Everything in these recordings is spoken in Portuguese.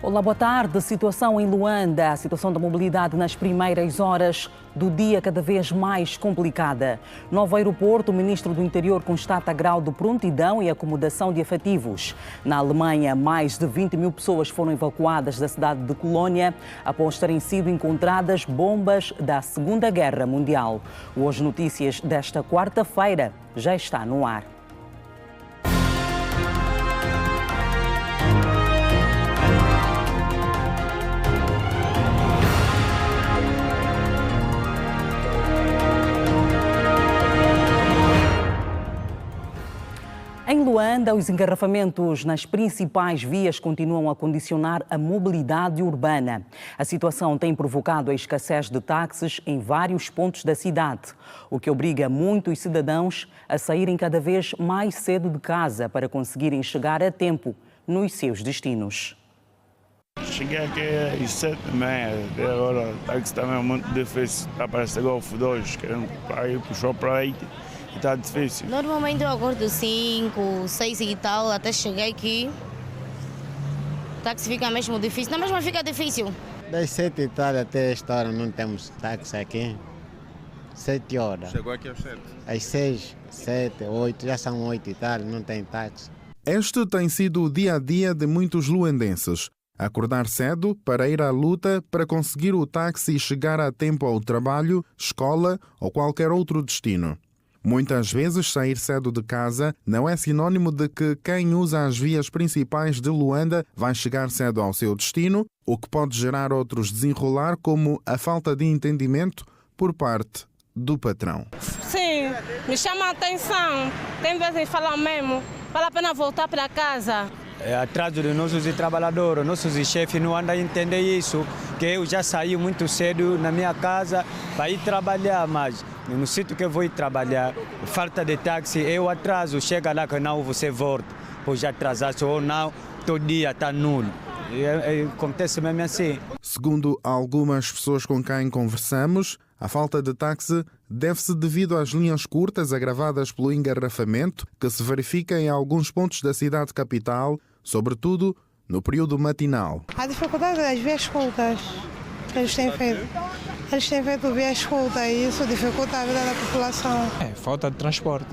Olá, boa tarde. Situação em Luanda. A situação da mobilidade nas primeiras horas do dia cada vez mais complicada. Novo aeroporto, o ministro do Interior constata grau de prontidão e acomodação de efetivos. Na Alemanha, mais de 20 mil pessoas foram evacuadas da cidade de Colónia após terem sido encontradas bombas da Segunda Guerra Mundial. O Hoje Notícias desta quarta-feira já está no ar. Em Luanda, os engarrafamentos nas principais vias continuam a condicionar a mobilidade urbana. A situação tem provocado a escassez de táxis em vários pontos da cidade, o que obriga muitos cidadãos a saírem cada vez mais cedo de casa para conseguirem chegar a tempo nos seus destinos. Cheguei aqui às 7h30, até agora o táxi também é muito difícil. Está para chegar ao F2, querendo ir para o Shoprite. Está difícil. Normalmente eu acordo 5, 6 e tal, até cheguei aqui. O táxi fica mesmo difícil. Não, mesmo fica difícil. Das 7 e tal até esta hora não temos táxi aqui. 7 horas. Chegou aqui às 7? Às 6, 7, 8, já são 8 e tal, não tem táxi. Este tem sido o dia-a-dia de muitos luandenses. Acordar cedo para ir à luta para conseguir o táxi e chegar a tempo ao trabalho, escola ou qualquer outro destino. Muitas vezes, sair cedo de casa não é sinônimo de que quem usa as vias principais de Luanda vai chegar cedo ao seu destino, o que pode gerar outros desenrolar, como a falta de entendimento por parte do patrão. Sim, me chama a atenção. Tem vezes falam mesmo, vale a pena voltar para casa. É atraso dos nossos trabalhadores, nossos chefes não andam a entender isso, que eu já saí muito cedo na minha casa para ir trabalhar, mas no sítio que eu vou ir trabalhar, falta de táxi, eu atraso, chega lá que não você volta, pois já atrasaste ou não, todo dia está nulo. Acontece mesmo assim. Segundo algumas pessoas com quem conversamos, a falta de táxi deve-se devido às linhas curtas agravadas pelo engarrafamento que se verifica em alguns pontos da cidade capital, sobretudo no período matinal. A dificuldade das vias curtas que eles têm feito. Eles têm feito vias curtas e isso dificulta a vida da população. Falta de transporte.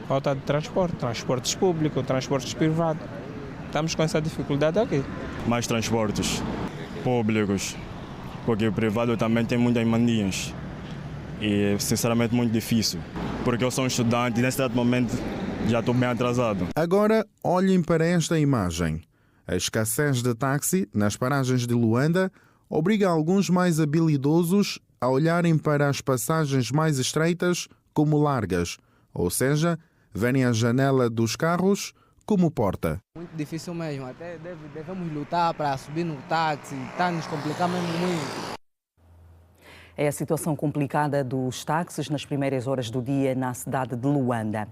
Falta de transporte, transportes públicos, transportes privados. Estamos com essa dificuldade aqui. Mais transportes públicos, porque o privado também tem muitas manias. E sinceramente muito difícil, porque eu sou um estudante e nesse momento já estou bem atrasado. Agora olhem para esta imagem. A escassez de táxi nas paragens de Luanda obriga alguns mais habilidosos a olharem para as passagens mais estreitas como largas, ou seja, verem a janela dos carros como porta. Muito difícil mesmo, até devemos lutar para subir no táxi, está nos complicando mesmo muito. É a situação complicada dos táxis nas primeiras horas do dia na cidade de Luanda.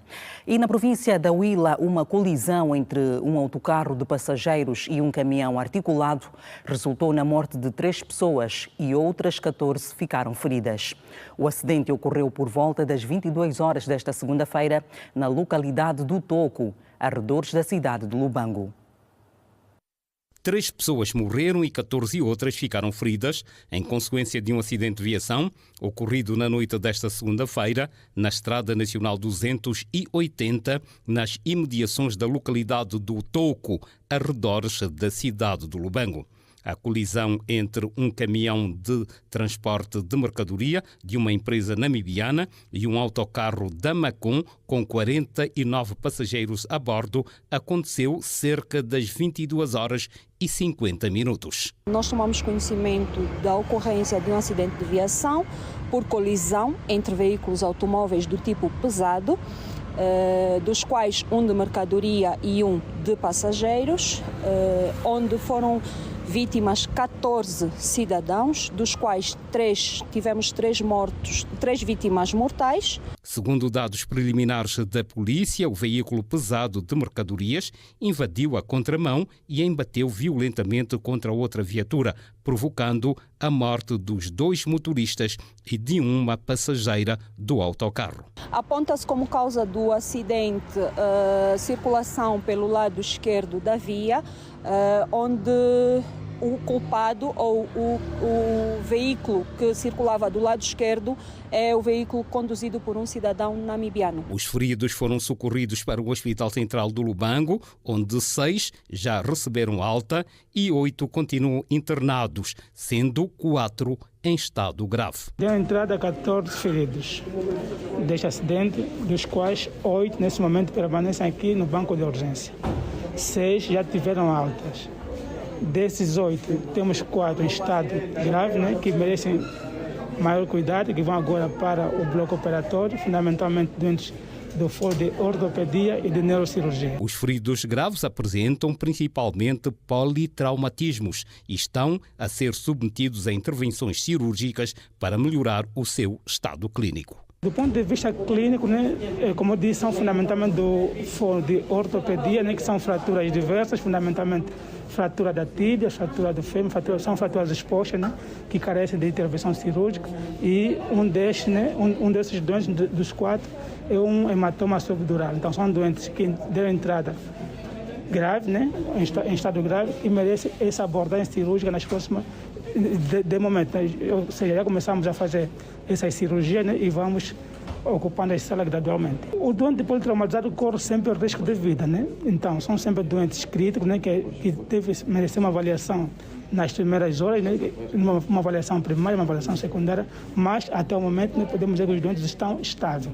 E na província da Huila, uma colisão entre um autocarro de passageiros e um caminhão articulado resultou na morte de 3 pessoas e outras 14 ficaram feridas. O acidente ocorreu por volta das 22 horas desta segunda-feira na localidade do Toco, arredores da cidade de Lubango. 3 pessoas morreram e 14 outras ficaram feridas em consequência de um acidente de viação ocorrido na noite desta segunda-feira na Estrada Nacional 280, nas imediações da localidade do Toco, arredores da cidade de Lubango. A colisão entre um caminhão de transporte de mercadoria de uma empresa namibiana e um autocarro da Macon com 49 passageiros a bordo aconteceu cerca das 22 horas e 50 minutos. Nós tomamos conhecimento da ocorrência de um acidente de viação por colisão entre veículos automóveis do tipo pesado, dos quais um de mercadoria e um de passageiros, onde foram vítimas 14 cidadãos, dos quais tivemos 3 mortos, 3 vítimas mortais. Segundo dados preliminares da polícia, o veículo pesado de mercadorias invadiu a contramão e embateu violentamente contra outra viatura, provocando a morte dos 2 motoristas e de uma passageira do autocarro. Aponta-se como causa do acidente circulação pelo lado esquerdo da via, onde o culpado ou o veículo que circulava do lado esquerdo é o veículo conduzido por um cidadão namibiano. Os feridos foram socorridos para o Hospital Central do Lubango, onde 6 já receberam alta e 8 continuam internados, sendo 4 em estado grave. Deu entrada a 14 feridos deste acidente, dos quais 8 nesse momento permanecem aqui no banco de urgência. 6 já tiveram altas. Desses 8, temos 4 em estado grave, que merecem maior cuidado, que vão agora para o bloco operatório, fundamentalmente doentes do foro de ortopedia e de neurocirurgia. Os feridos graves apresentam principalmente politraumatismos e estão a ser submetidos a intervenções cirúrgicas para melhorar o seu estado clínico. Do ponto de vista clínico, como eu disse, são fundamentalmente do foro de ortopedia, que são fraturas diversas, fundamentalmente fratura da tíbia, fratura do fêmur, são fraturas expostas, que carecem de intervenção cirúrgica, e um desses doentes, dos 4, é um hematoma subdural. Então são doentes que deram entrada grave, em estado grave, e merecem essa abordagem cirúrgica nas próximas de momento. Ou seja, já começamos a fazer essas cirurgias e vamos ocupando as salas gradualmente. O doente politraumatizado corre sempre o risco de vida, Então, são sempre doentes críticos, que devem merecer uma avaliação nas primeiras horas, uma avaliação primária, uma avaliação secundária, mas até o momento podemos dizer que os doentes estão estáveis.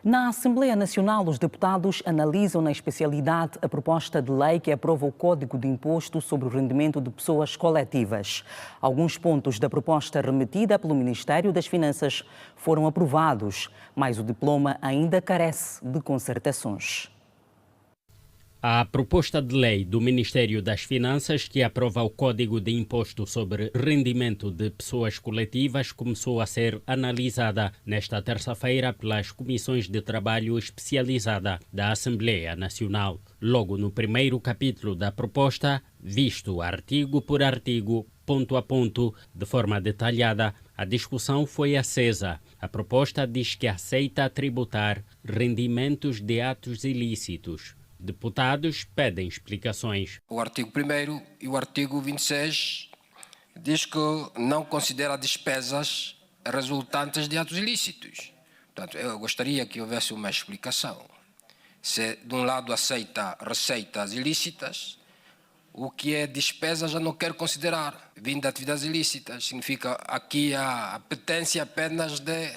Na Assembleia Nacional, os deputados analisam na especialidade a proposta de lei que aprova o Código de Imposto sobre o Rendimento de Pessoas Coletivas. Alguns pontos da proposta remetida pelo Ministério das Finanças foram aprovados, mas o diploma ainda carece de concertações. A proposta de lei do Ministério das Finanças, que aprova o Código de Imposto sobre Rendimento de Pessoas Coletivas, começou a ser analisada nesta terça-feira pelas Comissões de Trabalho Especializada da Assembleia Nacional. Logo no primeiro capítulo da proposta, visto artigo por artigo, ponto a ponto, de forma detalhada, a discussão foi acesa. A proposta diz que aceita tributar rendimentos de atos ilícitos. Deputados pedem explicações. O artigo 1º e o artigo 26 diz que não considera despesas resultantes de atos ilícitos. Portanto, eu gostaria que houvesse uma explicação. Se, de um lado, aceita receitas ilícitas, o que é despesa já não quer considerar. Vindo de atividades ilícitas, significa aqui a apetência apenas de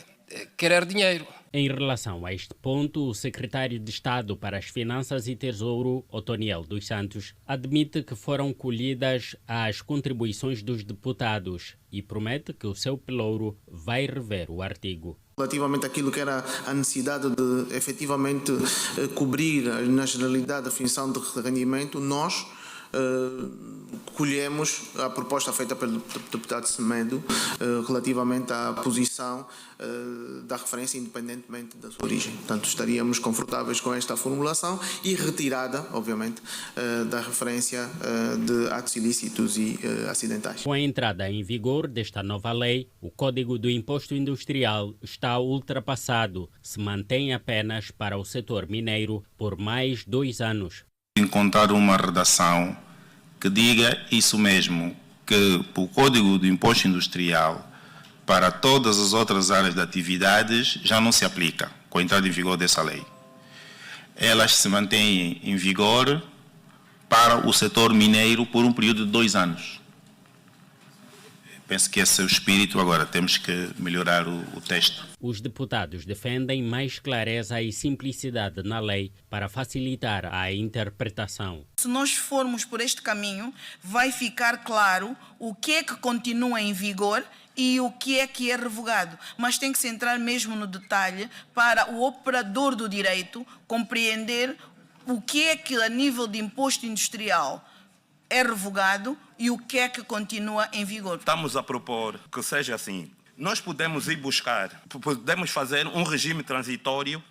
querer dinheiro. Em relação a este ponto, o secretário de Estado para as Finanças e Tesouro, Otoniel dos Santos, admite que foram colhidas as contribuições dos deputados e promete que o seu pelouro vai rever o artigo. Relativamente àquilo que era a necessidade de efetivamente cobrir na generalidade a definição de rendimento, nós colhemos a proposta feita pelo deputado Semedo relativamente à posição da referência independentemente da sua origem. Portanto, estaríamos confortáveis com esta formulação e retirada, obviamente, da referência de atos ilícitos e acidentais. Com a entrada em vigor desta nova lei, o Código do Imposto Industrial está ultrapassado. Se mantém apenas para o setor mineiro por mais 2 anos. Encontrar uma redação que diga isso mesmo, que o Código do Imposto Industrial para todas as outras áreas de atividades já não se aplica com a entrada em vigor dessa lei. Elas se mantêm em vigor para o setor mineiro por um período de 2 anos. Penso que esse é o espírito, agora temos que melhorar o texto. Os deputados defendem mais clareza e simplicidade na lei para facilitar a interpretação. Se nós formos por este caminho, vai ficar claro o que é que continua em vigor e o que é revogado. Mas tem que se entrar mesmo no detalhe para o operador do direito compreender o que é que a nível de imposto industrial é revogado e o que é que continua em vigor. Estamos a propor que seja assim. Nós podemos ir buscar, podemos fazer um regime transitório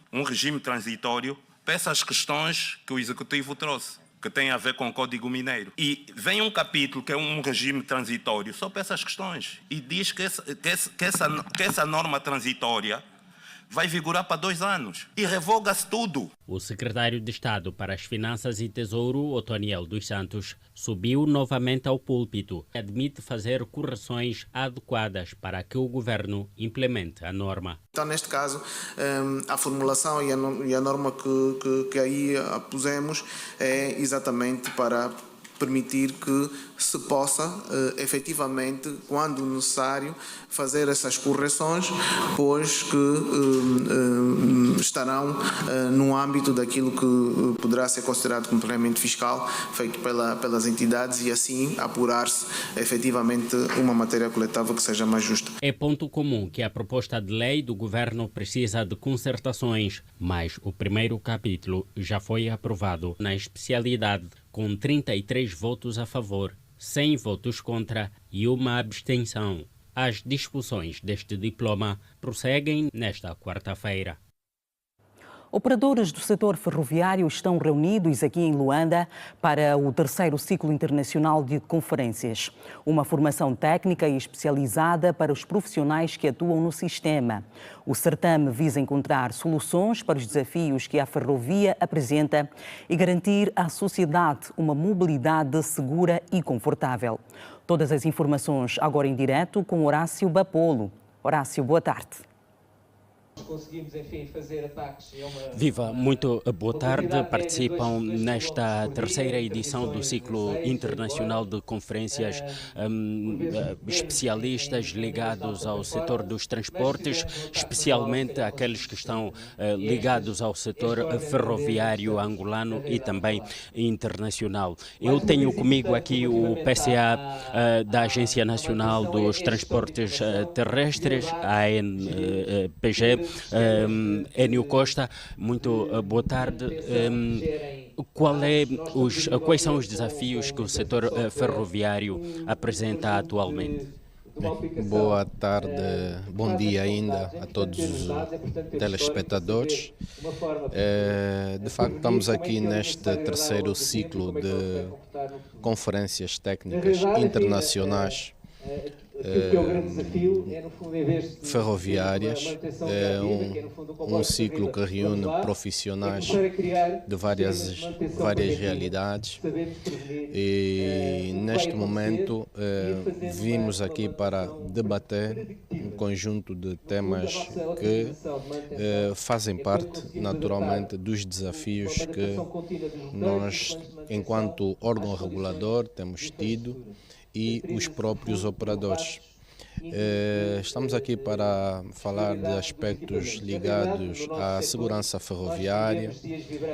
para essas questões que o Executivo trouxe. que tem a ver com o Código Mineiro. E vem um capítulo que é um regime transitório só para essas questões. E diz que essa norma transitória vai vigorar para 2 anos. E revoga-se tudo. O secretário de Estado para as Finanças e Tesouro, Otoniel dos Santos, subiu novamente ao púlpito e admite fazer correções adequadas para que o governo implemente a norma. Então, neste caso, a formulação e a norma que aí pusemos é exatamente para permitir que se possa, efetivamente, quando necessário, fazer essas correções, pois que estarão no âmbito daquilo que poderá ser considerado como planeamento fiscal feito pelas entidades e assim apurar-se, efetivamente, uma matéria coletável que seja mais justa. É ponto comum que a proposta de lei do governo precisa de concertações, mas o primeiro capítulo já foi aprovado na especialidade, com 33 votos a favor, 100 votos contra e uma abstenção. As discussões deste diploma prosseguem nesta quarta-feira. Operadores do setor ferroviário estão reunidos aqui em Luanda para o 3º ciclo internacional de conferências. Uma formação técnica e especializada para os profissionais que atuam no sistema. O certame visa encontrar soluções para os desafios que a ferrovia apresenta e garantir à sociedade uma mobilidade segura e confortável. Todas as informações agora em direto com Horácio Bapolo. Horácio, boa tarde. Conseguimos, enfim, fazer ataques. Viva, muito boa tarde. Participam nesta 3ª edição do ciclo internacional de conferências especialistas ligados ao setor dos transportes, especialmente aqueles que estão ligados ao setor ferroviário angolano e também internacional. Eu tenho comigo aqui o PCA da Agência Nacional dos Transportes Terrestres, ANPG, Enio Costa, muito boa tarde. Quais são os desafios que o setor ferroviário apresenta atualmente? Boa tarde, bom dia ainda a todos os telespectadores. De facto, estamos aqui neste 3º ciclo de conferências técnicas internacionais ferroviárias. É um ciclo que reúne profissionais de várias realidades e neste momento vimos aqui para debater um conjunto de temas que fazem parte naturalmente dos desafios que nós, enquanto órgão regulador, temos tido e os próprios operadores. Estamos aqui para falar de aspectos ligados à segurança ferroviária,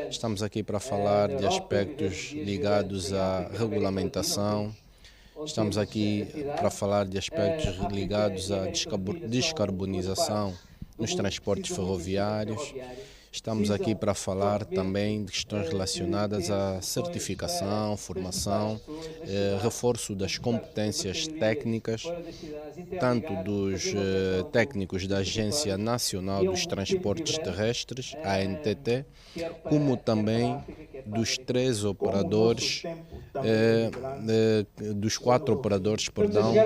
estamos aqui para falar de aspectos ligados à regulamentação, estamos aqui para falar de aspectos ligados à descarbonização nos transportes ferroviários. Estamos aqui para falar também de questões relacionadas à certificação, formação, reforço das competências técnicas, tanto dos técnicos da Agência Nacional dos Transportes Terrestres, ANTT, como também dos 3 operadores, dos 4 operadores,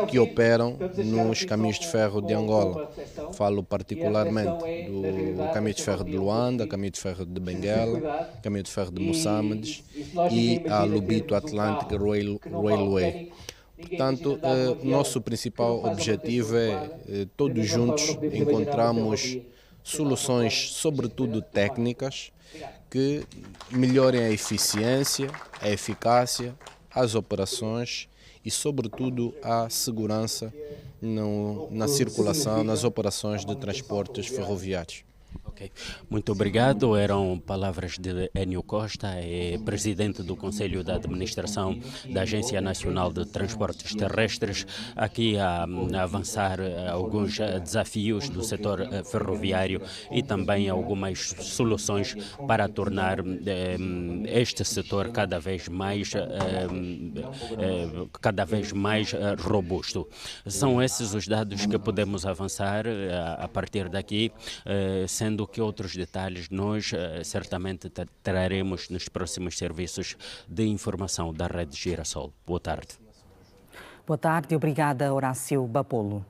que operam nos caminhos de ferro de Angola. Falo particularmente do caminho de ferro de Luanda, caminho de ferro de Benguela, caminho de ferro de Moçambique e a Lobito Atlantic Railway. Portanto, nosso principal objetivo é, todos juntos, encontrarmos soluções, sobretudo técnicas, que melhorem a eficiência, a eficácia, as operações e, sobretudo, a segurança na circulação, nas operações de transportes ferroviários. Okay. Muito obrigado. Eram palavras de Enio Costa, presidente do Conselho de Administração da Agência Nacional de Transportes Terrestres, aqui a avançar alguns desafios do setor ferroviário e também algumas soluções para tornar este setor cada vez mais robusto. São esses os dados que podemos avançar a partir daqui, sendo que outros detalhes nós certamente traremos nos próximos serviços de informação da Rede Girassol. Boa tarde. Boa tarde e obrigada, Horácio Bapolo.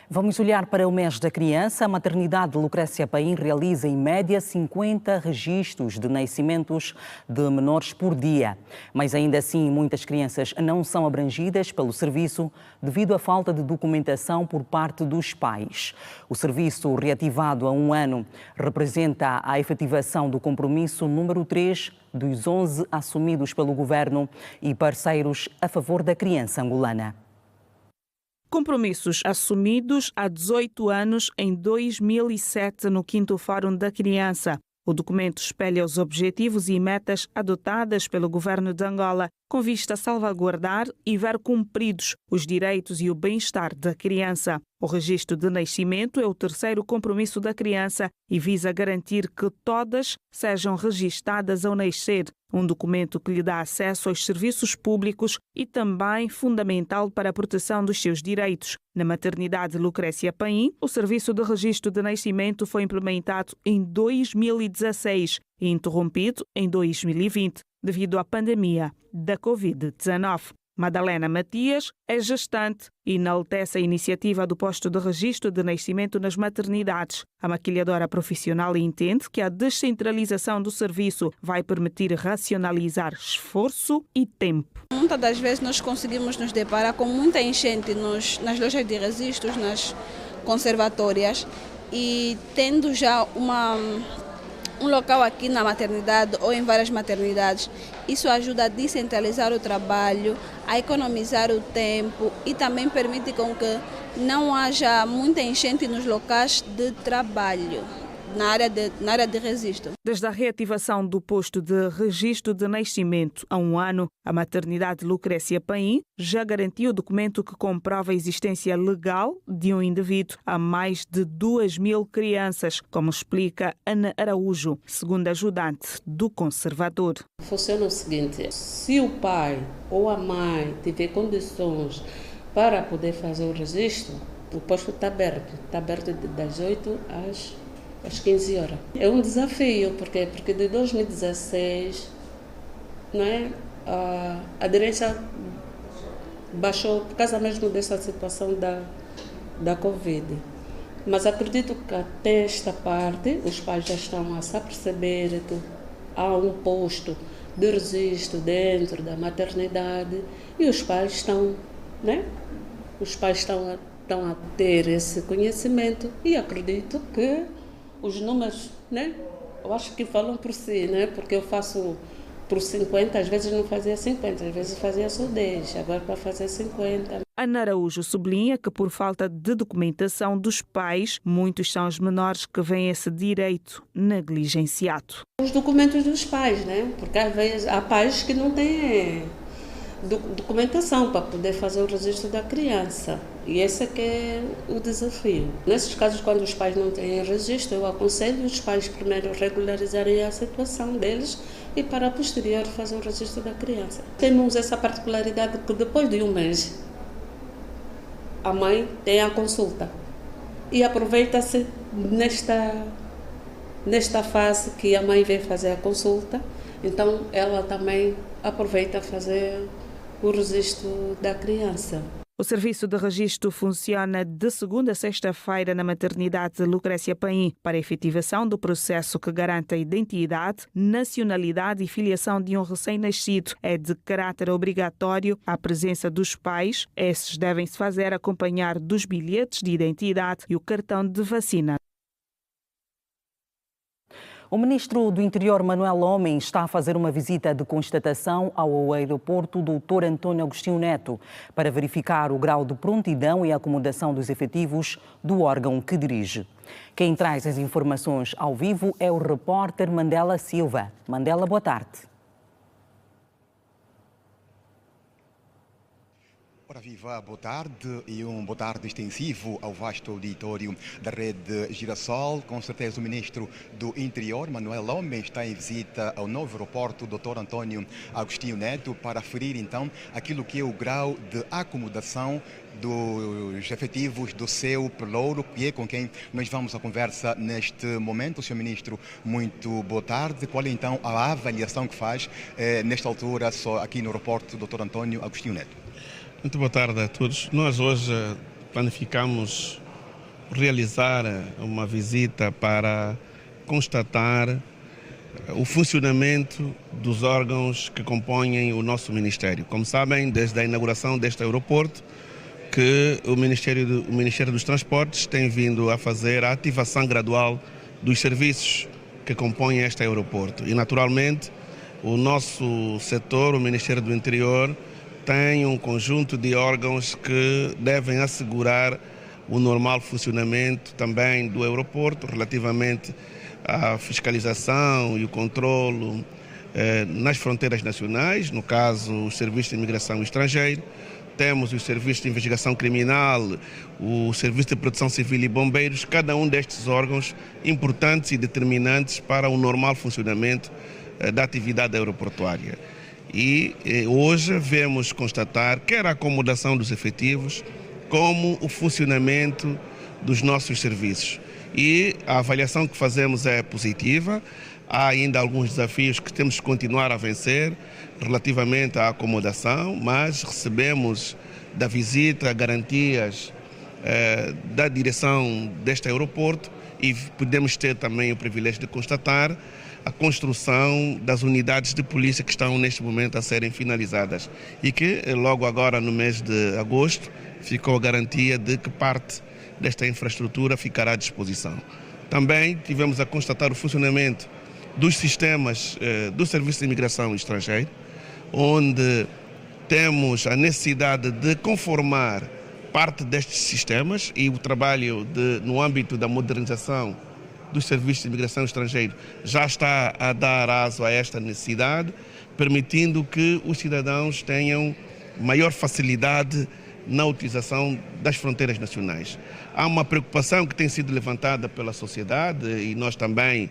Vamos olhar para o mês da criança. A maternidade Lucrécia Paim realiza em média 50 registros de nascimentos de menores por dia. Mas ainda assim, muitas crianças não são abrangidas pelo serviço devido à falta de documentação por parte dos pais. O serviço, reativado há um ano, representa a efetivação do compromisso número 3 dos 11 assumidos pelo governo e parceiros a favor da criança angolana. Compromissos assumidos há 18 anos, em 2007, no 5º Fórum da Criança. O documento espelha os objetivos e metas adotadas pelo governo de Angola, com vista a salvaguardar e ver cumpridos os direitos e o bem-estar da criança. O registro de nascimento é o terceiro compromisso da criança e visa garantir que todas sejam registadas ao nascer, um documento que lhe dá acesso aos serviços públicos e também fundamental para a proteção dos seus direitos. Na maternidade Lucrécia Paim, o serviço de registro de nascimento foi implementado em 2016 e interrompido em 2020, devido à pandemia da Covid-19. Madalena Matias é gestante e enaltece a iniciativa do posto de registro de nascimento nas maternidades. A maquilhadora profissional entende que a descentralização do serviço vai permitir racionalizar esforço e tempo. Muitas das vezes nós conseguimos nos deparar com muita enchente nas lojas de registros, nas conservatórias, e tendo já um local aqui na maternidade ou em várias maternidades, isso ajuda a descentralizar o trabalho, a economizar o tempo e também permite com que não haja muita enchente nos locais de trabalho, na área de registro. Desde a reativação do posto de registro de nascimento há um ano, a maternidade Lucrécia Paim já garantiu o documento que comprova a existência legal de um indivíduo a mais de 2.000 crianças, como explica Ana Araújo, segunda ajudante do conservador. Funciona o seguinte: se o pai ou a mãe tiver condições para poder fazer o registro, o posto está aberto das 8 às 15 horas. É um desafio, porque de 2016 a aderência baixou por causa mesmo dessa situação da Covid. Mas acredito que até esta parte os pais já estão a se aperceber que há um posto de registro dentro da maternidade e os pais estão a ter esse conhecimento e acredito que os números, eu acho que falam por si, porque eu faço por 50, às vezes não fazia 50, às vezes fazia só 10, agora para fazer 50. Ana Araújo sublinha que por falta de documentação dos pais, muitos são os menores que veem esse direito negligenciado. Os documentos dos pais, porque às vezes há pais que não têm documentação para poder fazer o registro da criança. E esse é que é o desafio. Nesses casos, quando os pais não têm registro, eu aconselho os pais primeiro regularizarem a situação deles e para posterior fazer o registro da criança. Temos essa particularidade que depois de um mês a mãe tem a consulta e aproveita-se nesta fase que a mãe vem fazer a consulta, então ela também aproveita a fazer o registro da criança. O serviço de registro funciona de segunda a sexta-feira na maternidade Lucrécia Paim para a efetivação do processo que garante a identidade, nacionalidade e filiação de um recém-nascido. É de caráter obrigatório a presença dos pais. Esses devem se fazer acompanhar dos bilhetes de identidade e o cartão de vacina. O ministro do Interior, Manuel Homem, está a fazer uma visita de constatação ao aeroporto Dr. António Agostinho Neto para verificar o grau de prontidão e acomodação dos efetivos do órgão que dirige. Quem traz as informações ao vivo é o repórter Mandela Silva. Mandela, boa tarde. Ora viva, boa tarde e boa tarde extensivo ao vasto auditório da Rede Girassol. Com certeza o Ministro do Interior, Manuel Lomé, está em visita ao novo aeroporto Dr. António Agostinho Neto para aferir então aquilo que é o grau de acomodação dos efetivos do seu pelouro, que é com quem nós vamos à conversa neste momento. Sr. Ministro, muito boa tarde. Qual é então a avaliação que faz nesta altura só aqui no aeroporto Dr. António Agostinho Neto? Muito boa tarde a todos. Nós hoje planificamos realizar uma visita para constatar o funcionamento dos órgãos que compõem o nosso Ministério. Como sabem, desde a inauguração deste aeroporto, que o Ministério dos Transportes tem vindo a fazer a ativação gradual dos serviços que compõem este aeroporto. E, naturalmente, o nosso setor, o Ministério do Interior, tem um conjunto de órgãos que devem assegurar o normal funcionamento também do aeroporto relativamente à fiscalização e o controlo nas fronteiras nacionais, no caso o Serviço de Imigração Estrangeira. Temos o Serviço de Investigação Criminal, o Serviço de Proteção Civil e Bombeiros, cada um destes órgãos importantes e determinantes para o normal funcionamento da atividade aeroportuária. E hoje vemos constatar quer a acomodação dos efetivos, como o funcionamento dos nossos serviços. E a avaliação que fazemos é positiva. Há ainda alguns desafios que temos que continuar a vencer relativamente à acomodação, mas recebemos da visita garantias da direção deste aeroporto e podemos ter também o privilégio de constatar a construção das unidades de polícia que estão neste momento a serem finalizadas e que logo agora no mês de agosto ficou a garantia de que parte desta infraestrutura ficará à disposição. Também tivemos a constatar o funcionamento dos sistemas do Serviço de Imigração Estrangeira, onde temos a necessidade de conformar parte destes sistemas e o trabalho no âmbito da modernização dos serviços de imigração estrangeira já está a dar aso a esta necessidade, permitindo que os cidadãos tenham maior facilidade na utilização das fronteiras nacionais. Há uma preocupação que tem sido levantada pela sociedade e nós também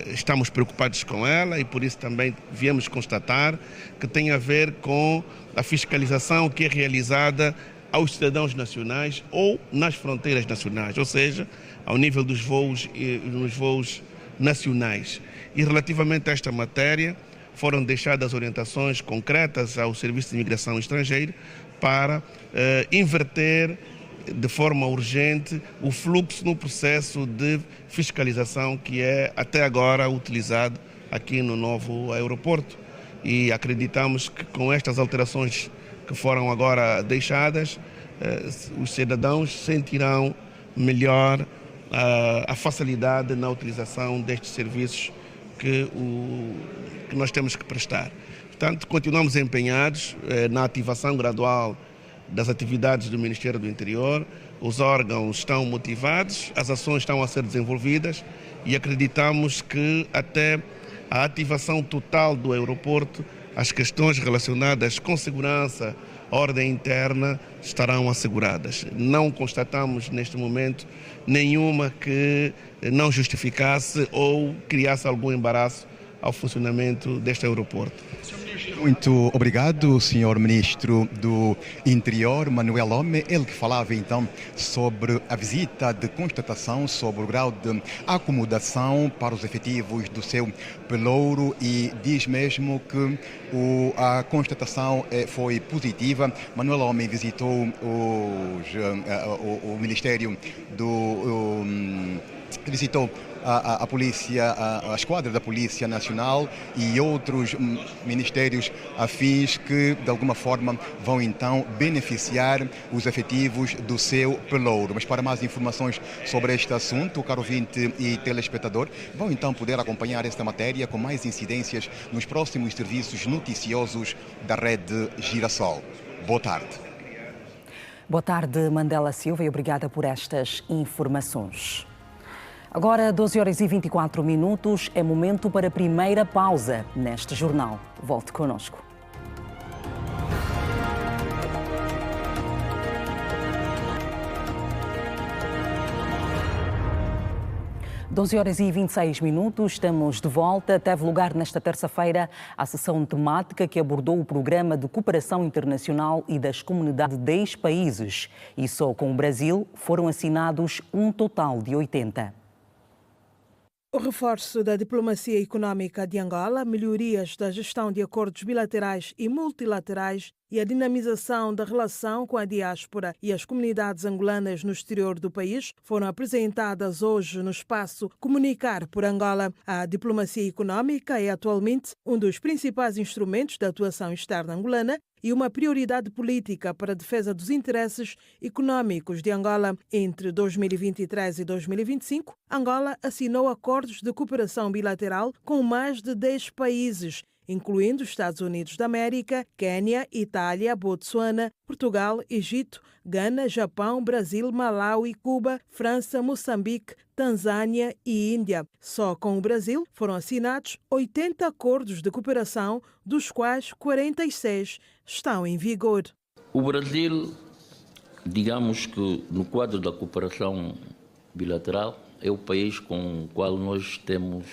estamos preocupados com ela e por isso também viemos constatar que tem a ver com a fiscalização que é realizada aos cidadãos nacionais ou nas fronteiras nacionais, ou seja, ao nível dos voos e nos voos nacionais. E relativamente a esta matéria, foram deixadas orientações concretas ao Serviço de Imigração Estrangeira para inverter de forma urgente o fluxo no processo de fiscalização que é até agora utilizado aqui no novo aeroporto. E acreditamos que com estas alterações que foram agora deixadas, os cidadãos sentirão melhor a facilidade na utilização destes serviços que nós temos que prestar. Portanto, continuamos empenhados na ativação gradual das atividades do Ministério do Interior. Os órgãos estão motivados, as ações estão a ser desenvolvidas e acreditamos que até a ativação total do aeroporto, as questões relacionadas com segurança, ordem interna, estarão asseguradas. Não constatamos neste momento nenhuma que não justificasse ou criasse algum embaraço ao funcionamento deste aeroporto. Muito obrigado, Sr. Ministro do Interior, Manuel Lomé. Ele que falava então sobre a visita de constatação sobre o grau de acomodação para os efetivos do seu pelouro e diz mesmo que a constatação foi positiva. Manuel Lomé visitou o Ministério visitou a polícia, a esquadra da Polícia Nacional e outros ministérios afins que, de alguma forma, vão então beneficiar os efetivos do seu pelouro. Mas para mais informações sobre este assunto, caro ouvinte e telespectador, vão então poder acompanhar esta matéria com mais incidências nos próximos serviços noticiosos da Rede Girassol. Boa tarde. Boa tarde, Mandela Silva, e obrigada por estas informações. Agora, 12h24, é momento para a primeira pausa neste jornal. Volte connosco. 12h26, estamos de volta. Teve lugar nesta terça-feira a sessão temática que abordou o Programa de Cooperação Internacional e das Comunidades de 10 países. E só com o Brasil foram assinados um total de 80. O reforço da diplomacia econômica de Angola, melhorias da gestão de acordos bilaterais e multilaterais e a dinamização da relação com a diáspora e as comunidades angolanas no exterior do país foram apresentadas hoje no espaço Comunicar por Angola. A diplomacia econômica é atualmente um dos principais instrumentos da atuação externa angolana e uma prioridade política para a defesa dos interesses econômicos de Angola. Entre 2023 e 2025, Angola assinou acordos de cooperação bilateral com mais de 10 países, incluindo Estados Unidos da América, Quênia, Itália, Botsuana, Portugal, Egito, Gana, Japão, Brasil, Malaui, Cuba, França, Moçambique, Tanzânia e Índia. Só com o Brasil foram assinados 80 acordos de cooperação, dos quais 46 estão em vigor. O Brasil, digamos que no quadro da cooperação bilateral, é o país com o qual nós temos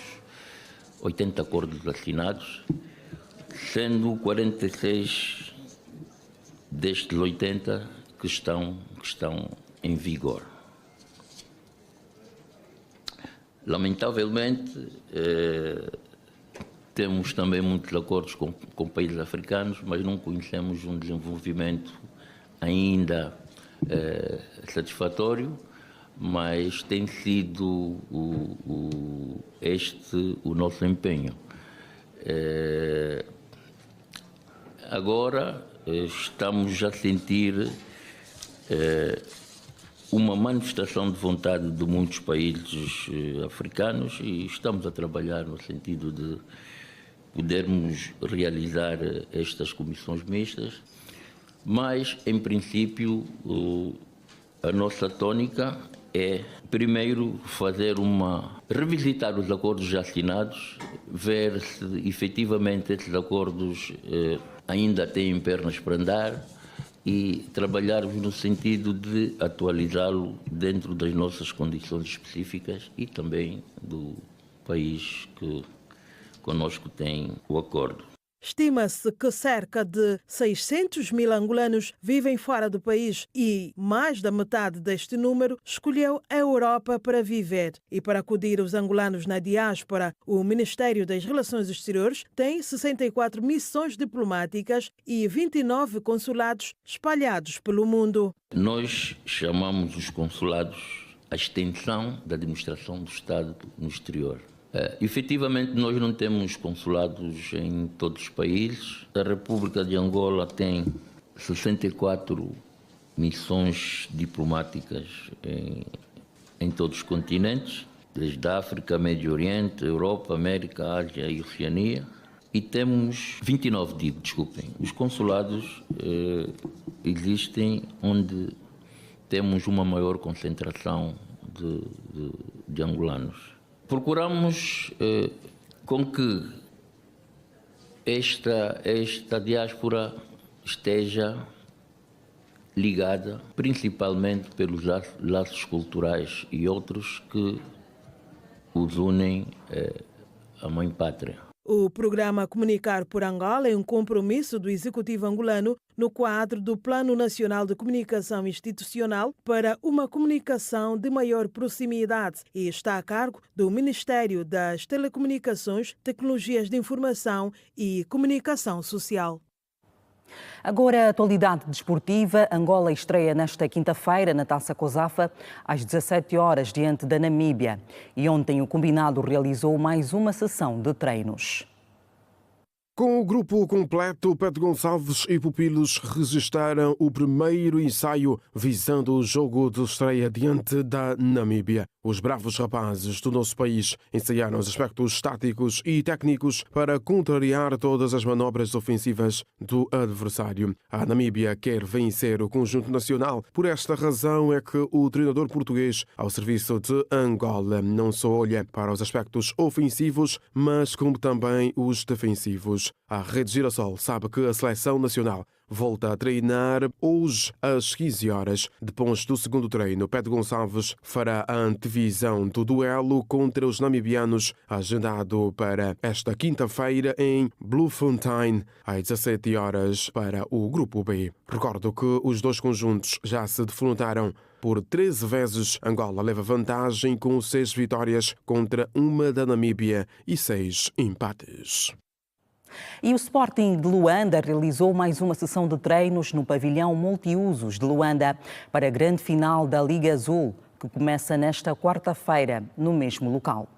80 acordos assinados, sendo 46 destes 80 que estão em vigor. Lamentavelmente, temos também muitos acordos com países africanos, mas não conhecemos um desenvolvimento ainda satisfatório, mas tem sido este o nosso empenho. Agora estamos a sentir uma manifestação de vontade de muitos países africanos e estamos a trabalhar no sentido de podermos realizar estas comissões mistas, mas, em princípio, a nossa tônica é, primeiro, revisitar os acordos já assinados, ver se efetivamente esses acordos ainda têm pernas para andar e trabalharmos no sentido de atualizá-lo dentro das nossas condições específicas e também do país que conosco tem o acordo. Estima-se que cerca de 600 mil angolanos vivem fora do país e mais da metade deste número escolheu a Europa para viver. E para acudir os angolanos na diáspora, o Ministério das Relações Exteriores tem 64 missões diplomáticas e 29 consulados espalhados pelo mundo. Nós chamamos os consulados a extensão da administração do Estado no exterior. Efetivamente, nós não temos consulados em todos os países. A República de Angola tem 64 missões diplomáticas em todos os continentes, desde a África, Médio Oriente, Europa, América, Ásia e Oceania. E temos 29, os consulados existem onde temos uma maior concentração de angolanos. Procuramos com que esta diáspora esteja ligada principalmente pelos laços culturais e outros que os unem à mãe pátria. O programa Comunicar por Angola é um compromisso do Executivo angolano no quadro do Plano Nacional de Comunicação Institucional para uma comunicação de maior proximidade e está a cargo do Ministério das Telecomunicações, Tecnologias de Informação e Comunicação Social. Agora, a atualidade desportiva. Angola estreia nesta quinta-feira na Taça COSAFA às 17 horas diante da Namíbia. E ontem o combinado realizou mais uma sessão de treinos. Com o grupo completo, Pedro Gonçalves e pupilos registraram o primeiro ensaio visando o jogo de estreia diante da Namíbia. Os bravos rapazes do nosso país ensaiaram os aspectos táticos e técnicos para contrariar todas as manobras ofensivas do adversário. A Namíbia quer vencer o conjunto nacional. Por esta razão é que o treinador português, ao serviço de Angola, não só olha para os aspectos ofensivos, mas como também os defensivos. A Rede Girassol sabe que a seleção nacional volta a treinar hoje às 15 horas. Depois do segundo treino, Pedro Gonçalves fará a antevisão do duelo contra os namibianos, agendado para esta quinta-feira em Bloemfontein, às 17 horas para o Grupo B. Recordo que os dois conjuntos já se defrontaram por 13 vezes. Angola leva vantagem com 6 vitórias contra uma da Namíbia e 6 empates. E o Sporting de Luanda realizou mais uma sessão de treinos no pavilhão multiusos de Luanda para a grande final da Liga Azul, que começa nesta quarta-feira, no mesmo local.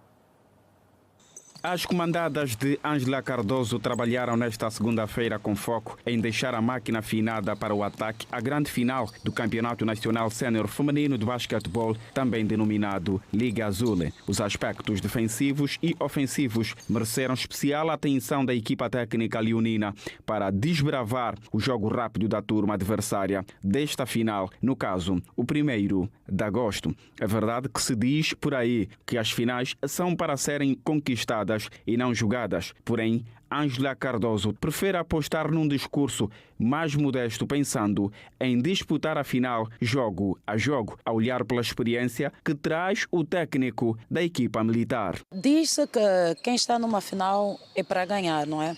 As comandadas de Ângela Cardoso trabalharam nesta segunda-feira com foco em deixar a máquina afinada para o ataque à grande final do Campeonato Nacional Sénior Feminino de Basquetebol, também denominado Liga Azul. Os aspectos defensivos e ofensivos mereceram especial atenção da equipa técnica leonina para desbravar o jogo rápido da turma adversária desta final, no caso, o 1º de agosto. É verdade que se diz por aí que as finais são para serem conquistadas e não jogadas. Porém, Ângela Cardoso prefere apostar num discurso mais modesto, pensando em disputar a final jogo a jogo, a olhar pela experiência que traz o técnico da equipa militar. Diz-se que quem está numa final é para ganhar, não é?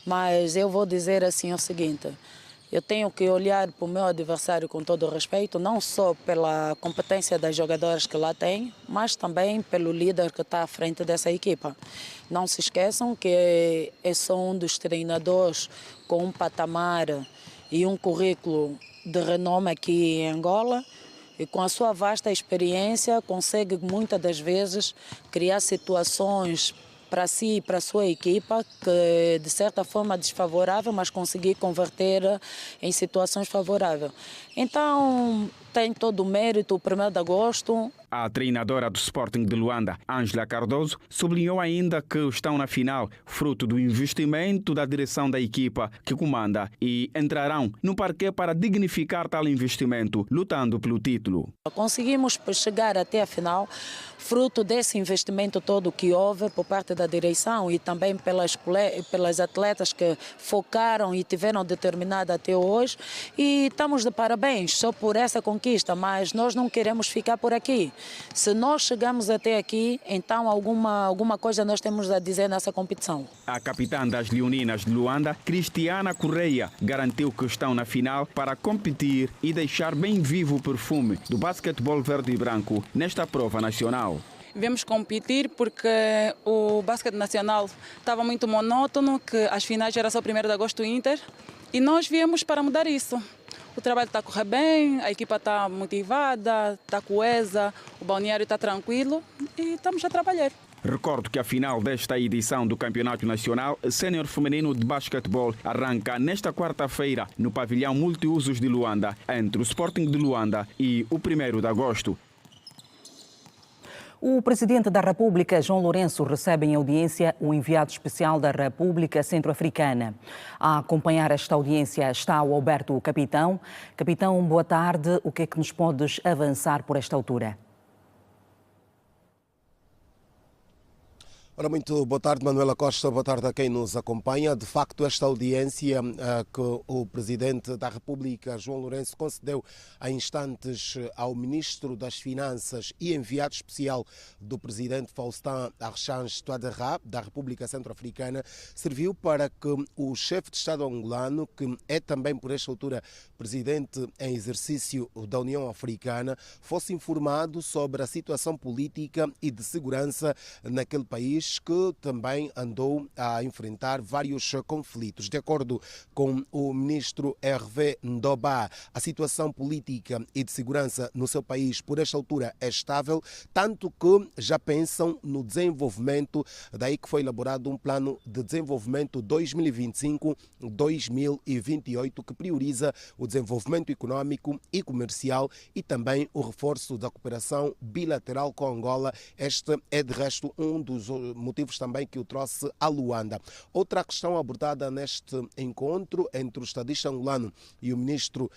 Mas eu vou dizer assim o seguinte: eu tenho que olhar para o meu adversário com todo o respeito, não só pela competência das jogadoras que lá tem, mas também pelo líder que está à frente dessa equipa. Não se esqueçam que é só um dos treinadores com um patamar e um currículo de renome aqui em Angola, e com a sua vasta experiência consegue muitas das vezes criar situações para si e para a sua equipa, que de certa forma desfavorável, mas conseguir converter em situações favoráveis. Então, tem todo o mérito, o 1º de agosto. A treinadora do Sporting de Luanda, Ângela Cardoso, sublinhou ainda que estão na final fruto do investimento da direção da equipa que comanda e entrarão no parquet para dignificar tal investimento, lutando pelo título. Conseguimos chegar até a final fruto desse investimento todo que houve por parte da direção e também pelas atletas que focaram e tiveram determinada até hoje, e estamos de parabéns só por essa conquista, mas nós não queremos ficar por aqui. Se nós chegamos até aqui, então alguma coisa nós temos a dizer nessa competição. A capitã das Leoninas de Luanda, Cristiana Correia, garantiu que estão na final para competir e deixar bem vivo o perfume do basquetebol verde e branco nesta prova nacional. Viemos competir porque o basquete nacional estava muito monótono, que as finais era só 1º de agosto Inter, e nós viemos para mudar isso. O trabalho está a correr bem, a equipa está motivada, está coesa, o balneário está tranquilo e estamos a trabalhar. Recordo que a final desta edição do Campeonato Nacional Sénior Feminino de Basquetebol arranca nesta quarta-feira no pavilhão multiusos de Luanda, entre o Sporting de Luanda e o 1º de agosto. O Presidente da República, João Lourenço, recebe em audiência o enviado especial da República Centro-Africana. A acompanhar esta audiência está o Alberto Capitão. Capitão, boa tarde. O que é que nos podes avançar por esta altura? Ora, muito boa tarde, Manuela Costa, boa tarde a quem nos acompanha. De facto, esta audiência que o Presidente da República, João Lourenço, concedeu há instantes ao Ministro das Finanças e enviado especial do Presidente Faustin Archange Touadéra, da República Centro-Africana, serviu para que o chefe de Estado angolano, que é também por esta altura Presidente em exercício da União Africana, fosse informado sobre a situação política e de segurança naquele país, que também andou a enfrentar vários conflitos. De acordo com o ministro Hervé Ndoba, a situação política e de segurança no seu país por esta altura é estável, tanto que já pensam no desenvolvimento, daí que foi elaborado um plano de desenvolvimento 2025-2028 que prioriza o desenvolvimento econômico e comercial e também o reforço da cooperação bilateral com Angola. Este é de resto um dos motivos também que o trouxe a Luanda. Outra questão abordada neste encontro entre o estadista angolano e o ministro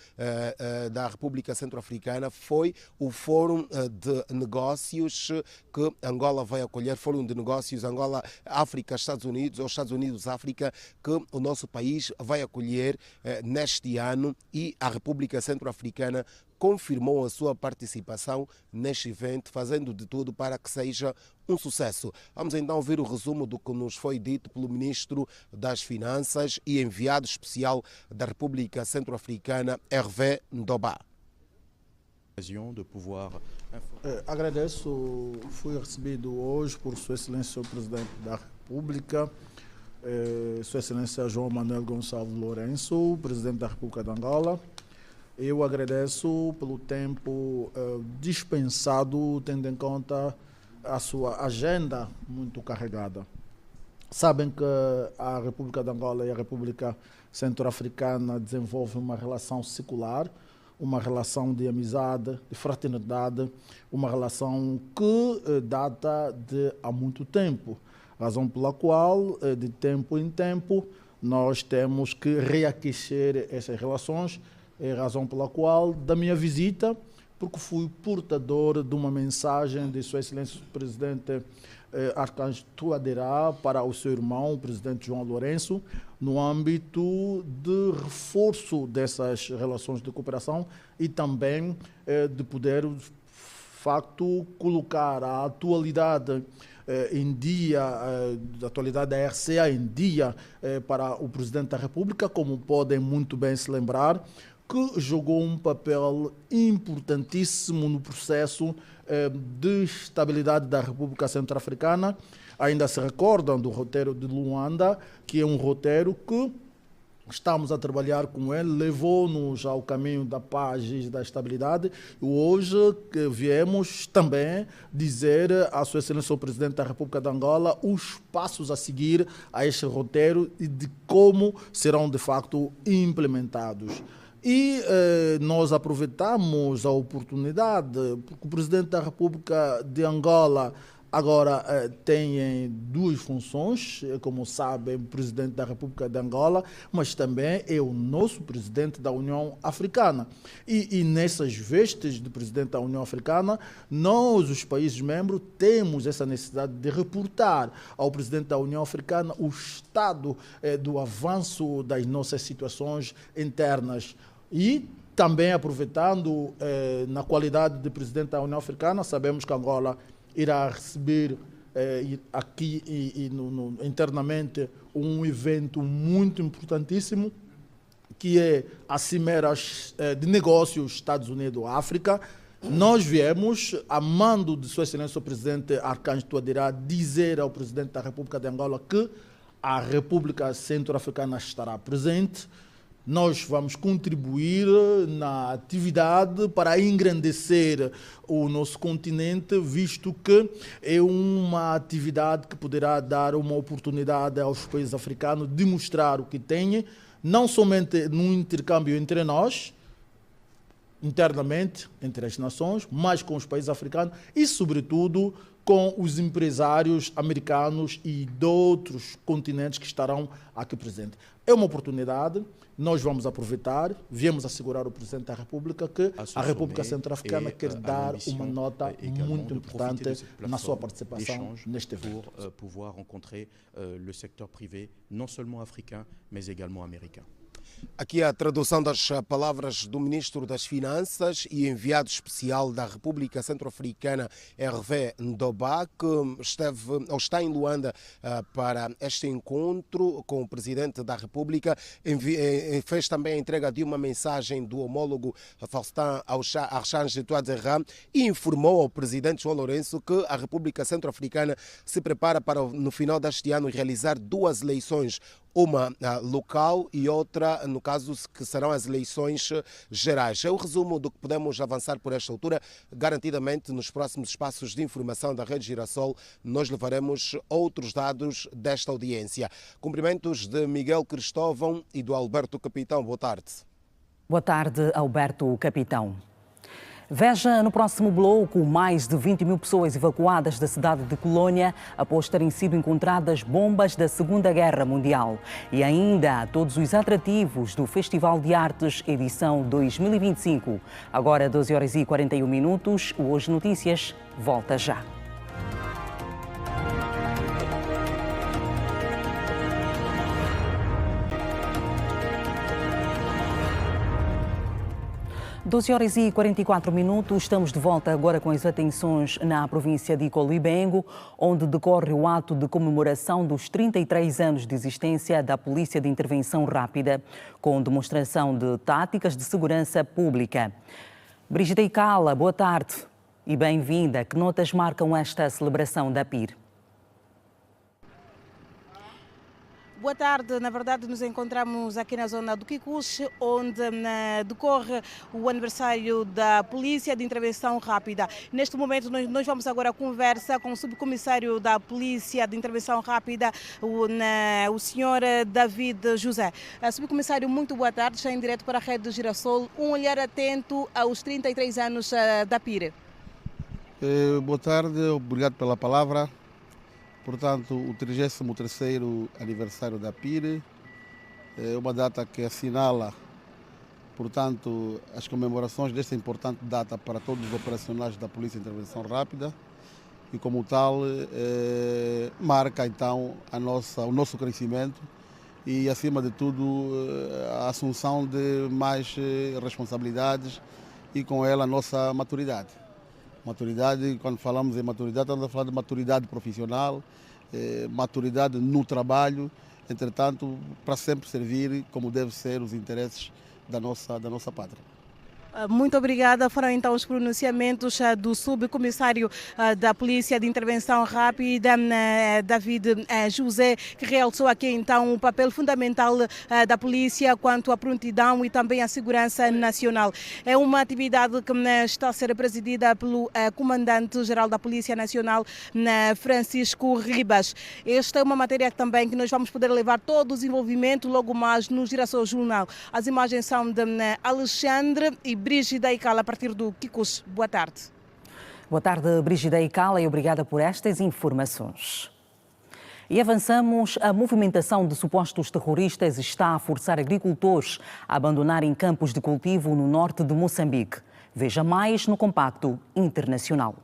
da República Centro-Africana foi o Fórum de Negócios que Angola vai acolher, Fórum de Negócios Angola, África, Estados Unidos, ou Estados Unidos, África, que o nosso país vai acolher neste ano, e a República Centro-Africana confirmou a sua participação neste evento, fazendo de tudo para que seja um sucesso. Vamos então ouvir o resumo do que nos foi dito pelo Ministro das Finanças e enviado especial da República Centro-Africana, Hervé Ndoba. Agradeço, fui recebido hoje por Sua Excelência o Presidente da República, Sua Excelência João Manuel Gonçalves Lourenço, Presidente da República de Angola. Eu agradeço pelo tempo dispensado, tendo em conta a sua agenda muito carregada. Sabem que a República de Angola e a República Centro-Africana desenvolvem uma relação secular, uma relação de amizade, de fraternidade, uma relação que data de há muito tempo, razão pela qual, de tempo em tempo, nós temos que reaquecer essas relações. É a razão pela qual, da minha visita, porque fui portador de uma mensagem de Sua Excelência o Presidente Arcanjo Touadéra para o seu irmão, o Presidente João Lourenço, no âmbito de reforço dessas relações de cooperação e também de poder, de facto, colocar a atualidade em dia, a atualidade da RCA em dia para o Presidente da República, como podem muito bem se lembrar, que jogou um papel importantíssimo no processo de estabilidade da República Centro-Africana. Ainda se recordam do roteiro de Luanda, que é um roteiro que estamos a trabalhar com ele, levou-nos ao caminho da paz e da estabilidade. E hoje viemos também dizer à Sua Excelência o Presidente da República de Angola os passos a seguir a este roteiro e de como serão de facto implementados. E nós aproveitamos a oportunidade, porque o Presidente da República de Angola agora tem duas funções, como sabem, Presidente da República de Angola, mas também é o nosso Presidente da União Africana. E nessas vestes de Presidente da União Africana, nós, os países membros, temos essa necessidade de reportar ao Presidente da União Africana o estado do avanço das nossas situações internas. E também aproveitando, na qualidade de Presidente da União Africana, sabemos que Angola irá receber aqui internamente um evento muito importantíssimo, que é a Cimeira de Negócios Estados Unidos-África. Nós viemos, a mando de Sua Excelência o Presidente Arcanjo Touadéra, dizer ao Presidente da República de Angola que a República Centro-Africana estará presente. Nós vamos contribuir na atividade para engrandecer o nosso continente, visto que é uma atividade que poderá dar uma oportunidade aos países africanos de mostrar o que têm, não somente no intercâmbio entre nós, internamente, entre as nações, mas com os países africanos e, sobretudo, com os empresários americanos e de outros continentes que estarão aqui presentes. É uma oportunidade, nós vamos aproveitar, viemos assegurar ao Presidente da República que a República Centro-Africana quer dar uma nota muito importante na sua participação neste evento. Pour pouvoir rencontrer le secteur privé, non seulement africain, mais également américain. Aqui a tradução das palavras do Ministro das Finanças e enviado especial da República Centro-Africana, Hervé Ndoba, que está em Luanda para este encontro com o Presidente da República. Fez também a entrega de uma mensagem do homólogo Faustin Archange Touadéra e informou ao Presidente João Lourenço que a República Centro-Africana se prepara para, no final deste ano, realizar duas eleições, uma local e outra, no caso, que serão as eleições gerais. É o resumo do que podemos avançar por esta altura. Garantidamente, nos próximos espaços de informação da Rede Girassol, nós levaremos outros dados desta audiência. Cumprimentos de Miguel Cristóvão e do Alberto Capitão. Boa tarde. Boa tarde, Alberto Capitão. Veja no próximo bloco mais de 20 mil pessoas evacuadas da cidade de Colônia após terem sido encontradas bombas da Segunda Guerra Mundial. E ainda todos os atrativos do Festival de Artes edição 2025. Agora 12h41. O Hoje Notícias volta já. Doze horas e 44 minutos, estamos de volta agora com as atenções na província de Colibengo, onde decorre o ato de comemoração dos 33 anos de existência da Polícia de Intervenção Rápida, com demonstração de táticas de segurança pública. Brígida Icala, boa tarde e bem-vinda. Que notas marcam esta celebração da PIR? Boa tarde, na verdade nos encontramos aqui na zona do Quicus, onde decorre o aniversário da Polícia de Intervenção Rápida. Neste momento nós vamos agora conversa com o subcomissário da Polícia de Intervenção Rápida, o senhor David José. Subcomissário, muito boa tarde, está em direto para a Rede Girassol, um olhar atento aos 33 anos da PIR. Boa tarde, obrigado pela palavra. Portanto, o 33º aniversário da PIR é uma data que assinala, portanto, as comemorações desta importante data para todos os operacionais da Polícia de Intervenção Rápida e, como tal, marca então o nosso crescimento e, acima de tudo, a assunção de mais responsabilidades e, com ela, a nossa maturidade. Maturidade, quando falamos em maturidade, estamos a falar de maturidade profissional, maturidade no trabalho, entretanto, para sempre servir como devem ser os interesses da nossa pátria. Muito obrigada. Foram então os pronunciamentos do subcomissário da Polícia de Intervenção Rápida, David José, que realçou aqui então o papel fundamental da polícia quanto à prontidão e também à segurança nacional. É uma atividade que está a ser presidida pelo comandante-geral da Polícia Nacional, Francisco Ribas. Esta é uma matéria também que nós vamos poder levar todo o desenvolvimento logo mais no Girassol Jornal. As imagens são de Alexandre e Brígida Icala, a partir do Quicus. Boa tarde. Boa tarde, Brígida Icala, e obrigada por estas informações. E avançamos. A movimentação de supostos terroristas está a forçar agricultores a abandonarem campos de cultivo no norte de Moçambique. Veja mais no Compacto Internacional.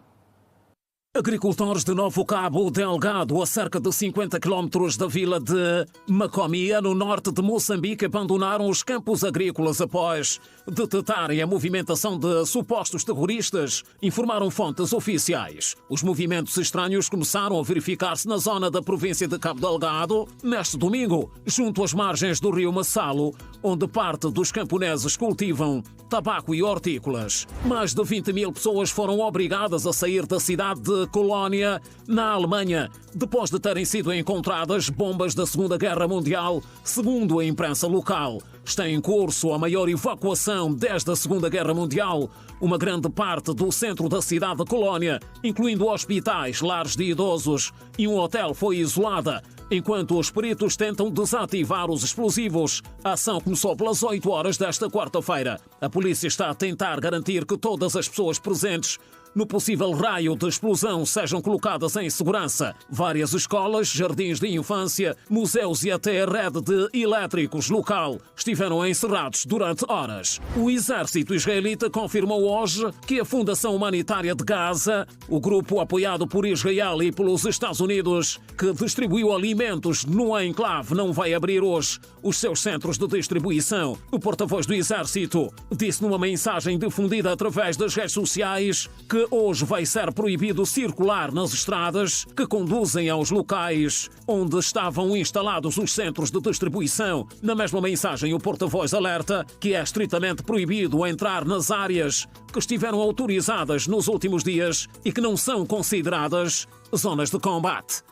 Agricultores de Novo Cabo Delgado, a cerca de 50 quilómetros da vila de Macomia, no norte de Moçambique, abandonaram os campos agrícolas após detectarem a movimentação de supostos terroristas, informaram fontes oficiais. Os movimentos estranhos começaram a verificar-se na zona da província de Cabo Delgado neste domingo, junto às margens do rio Massalo, onde parte dos camponeses cultivam tabaco e hortícolas. Mais de 20 mil pessoas foram obrigadas a sair da cidade de Colónia, na Alemanha, depois de terem sido encontradas bombas da Segunda Guerra Mundial, segundo a imprensa local. Está em curso a maior evacuação desde a Segunda Guerra Mundial. Uma grande parte do centro da cidade de Colónia, incluindo hospitais, lares de idosos e um hotel, foi isolada, enquanto os peritos tentam desativar os explosivos. A ação começou pelas 8 horas desta quarta-feira. A polícia está a tentar garantir que todas as pessoas presentes no possível raio de explosão sejam colocadas em segurança. Várias escolas, jardins de infância, museus e até a rede de elétricos local estiveram encerrados durante horas. O exército israelita confirmou hoje que a Fundação Humanitária de Gaza, o grupo apoiado por Israel e pelos Estados Unidos, que distribuiu alimentos no enclave, não vai abrir hoje os seus centros de distribuição. O porta-voz do exército disse numa mensagem difundida através das redes sociais que hoje vai ser proibido circular nas estradas que conduzem aos locais onde estavam instalados os centros de distribuição. Na mesma mensagem, o porta-voz alerta que é estritamente proibido entrar nas áreas que estiveram autorizadas nos últimos dias e que não são consideradas zonas de combate.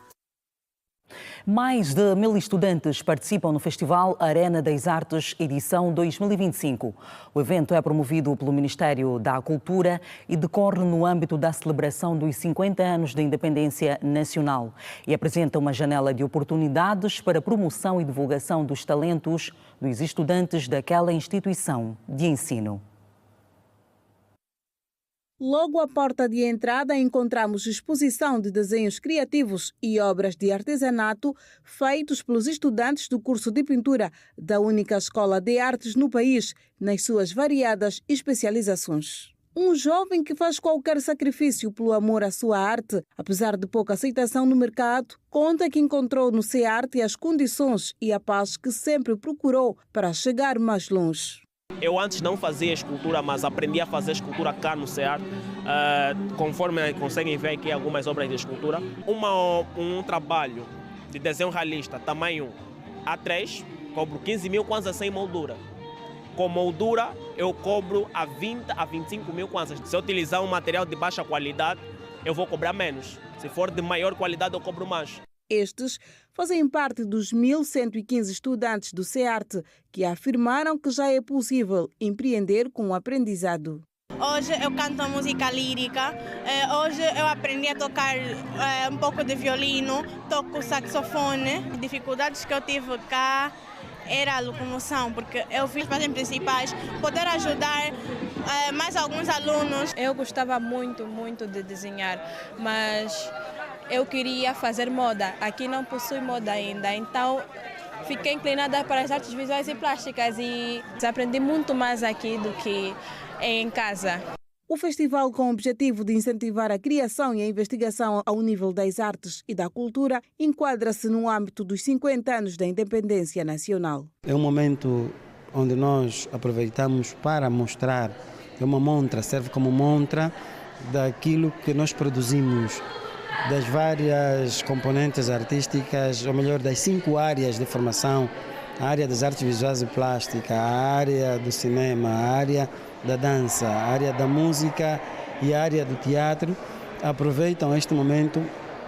Mais de 1000 estudantes participam no Festival Arena das Artes, edição 2025. O evento é promovido pelo Ministério da Cultura e decorre no âmbito da celebração dos 50 anos da independência nacional e apresenta uma janela de oportunidades para a promoção e divulgação dos talentos dos estudantes daquela instituição de ensino. Logo à porta de entrada encontramos exposição de desenhos criativos e obras de artesanato feitos pelos estudantes do curso de pintura da única escola de artes no país, nas suas variadas especializações. Um jovem que faz qualquer sacrifício pelo amor à sua arte, apesar de pouca aceitação no mercado, conta que encontrou no SEARTE as condições e a paz que sempre procurou para chegar mais longe. Eu antes não fazia escultura, mas aprendi a fazer escultura cá no SEARTE. Conforme conseguem ver aqui algumas obras de escultura. Um trabalho de desenho realista, tamanho A3, cobro 15 mil kwanzas sem moldura. Com moldura, eu cobro a 20 a 25 mil kwanzas. Se eu utilizar um material de baixa qualidade, eu vou cobrar menos. Se for de maior qualidade, eu cobro mais. Estes fazem parte dos 1.115 estudantes do SEARTE que afirmaram que já é possível empreender com o aprendizado. Hoje eu canto música lírica, hoje eu aprendi a tocar um pouco de violino, toco saxofone. As dificuldades que eu tive cá era a locomoção, porque eu fiz as principais, poder ajudar mais alguns alunos. Eu gostava muito de desenhar, mas eu queria fazer moda. Aqui não possui moda ainda, então fiquei inclinada para as artes visuais e plásticas e aprendi muito mais aqui do que em casa. O festival, com o objetivo de incentivar a criação e a investigação ao nível das artes e da cultura, enquadra-se no âmbito dos 50 anos da independência nacional. É um momento onde nós aproveitamos para mostrar, é uma montra, serve como montra daquilo que nós produzimos, das várias componentes artísticas, ou melhor, das 5 áreas de formação: a área das artes visuais e plásticas, a área do cinema, a área da dança, a área da música e a área do teatro. Aproveitam este momento,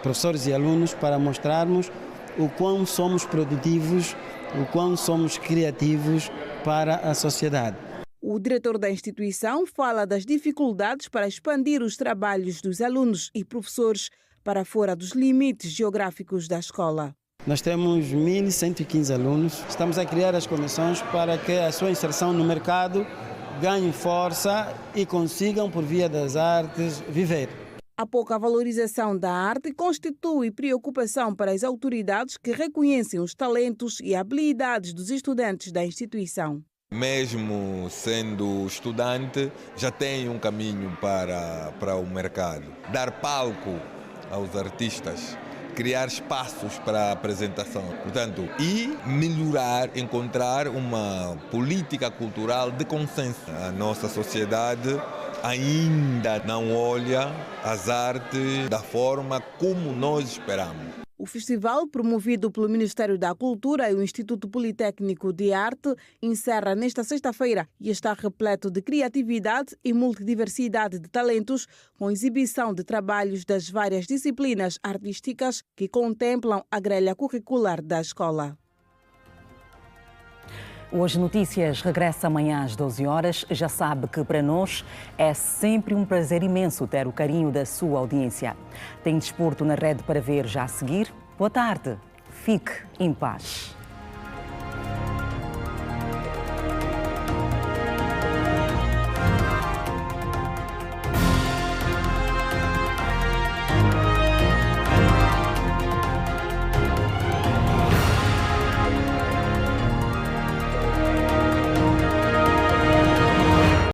professores e alunos, para mostrarmos o quão somos produtivos, o quão somos criativos para a sociedade. O diretor da instituição fala das dificuldades para expandir os trabalhos dos alunos e professores para fora dos limites geográficos da escola. Nós temos 1.115 alunos. Estamos a criar as condições para que a sua inserção no mercado ganhe força e consigam, por via das artes, viver. A pouca valorização da arte constitui preocupação para as autoridades que reconhecem os talentos e habilidades dos estudantes da instituição. Mesmo sendo estudante, já tem um caminho para o mercado. Dar palco aos artistas, criar espaços para a apresentação. Portanto, e melhorar, encontrar uma política cultural de consenso. A nossa sociedade ainda não olha as artes da forma como nós esperamos. O festival, promovido pelo Ministério da Cultura e o Instituto Politécnico de Arte, encerra nesta sexta-feira e está repleto de criatividade e multidiversidade de talentos, com exibição de trabalhos das várias disciplinas artísticas que contemplam a grelha curricular da escola. Hoje Notícias regressa amanhã às 12 horas. Já sabe que para nós é sempre um prazer imenso ter o carinho da sua audiência. Tem desporto na rede para ver já a seguir. Boa tarde. Fique em paz.